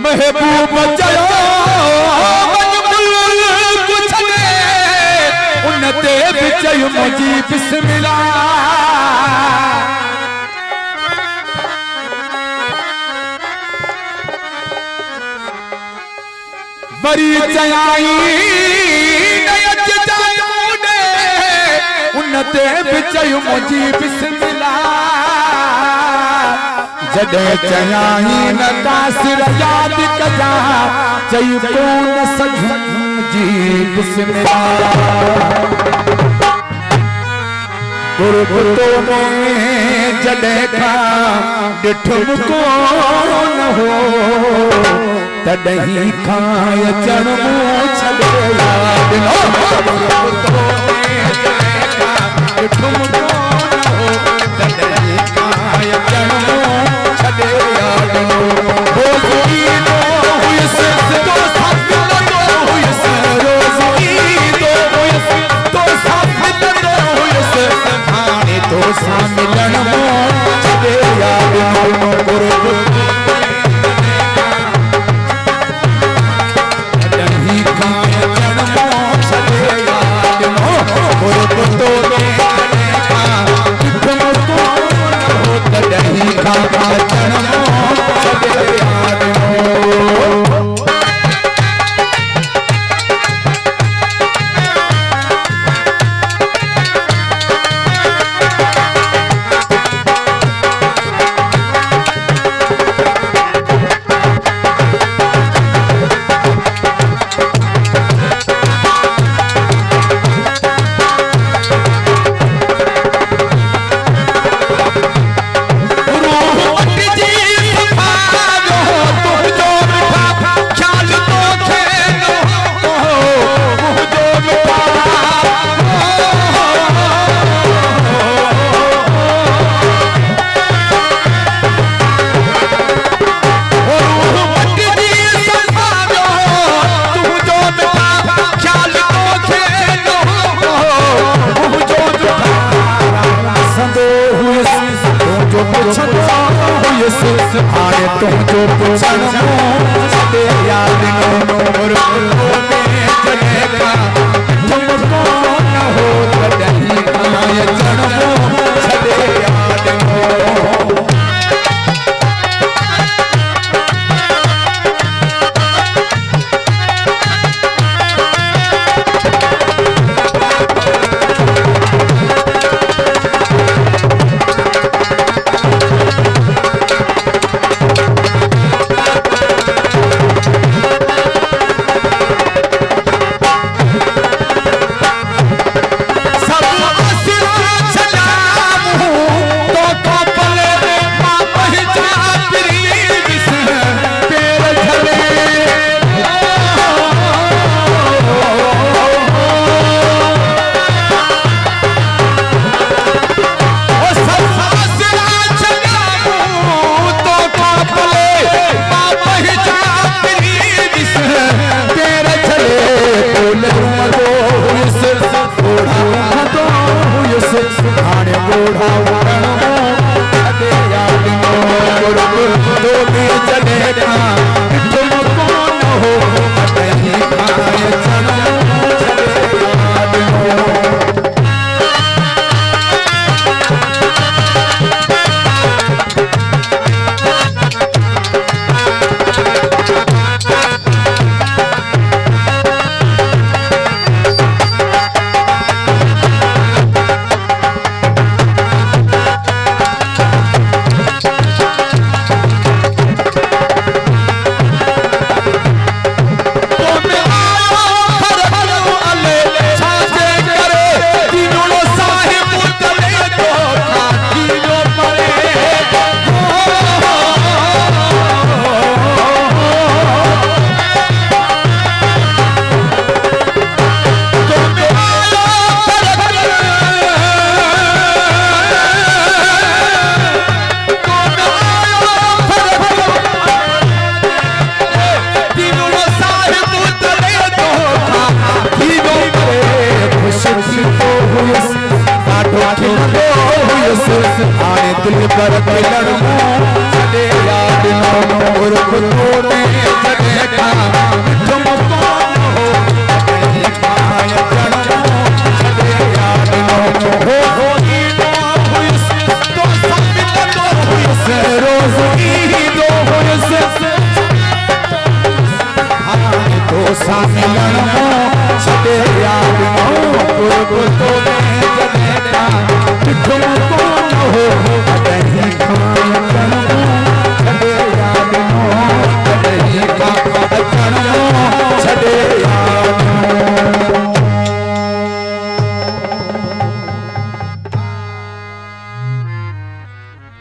महबूब चयो कुछ ने उनते बिचयो मुझी बिस्मिल्लाह वरी चयाई नयच जायूने उनते बिचयो मुझी बिस्मिल्लाह जडे चयाई न कासिर याद कजा चई कोन सजन जी बिस्मिल्लाह गुरबतो में जडे खा डिठुम कोन हो तडही खाय चणमो छडे याद नो गुरबतो में जडे खा डिठुम कोन हो तडही खाय चणमो छडे याद नो रोज़ी दो हुयस तो साबिल दो हुयस रोज़ी दो हुयस तो साबिल दो हुयस हाने तो सामिलन मो छडे याद नो गुरबतो तडही खाय चणमो छडे याद नो गुरबतो में जडे खा डिठुम कोन हो तडही खाय चणमो छडे याद नो आने तुम जो पुछन छडे याद नो गुरबतो में जडे खा तुम कोन हो तडही खाय चणमो छडे याद नो दिल पर मिलन छॾे यादि गुरबतो में देखा ठुमको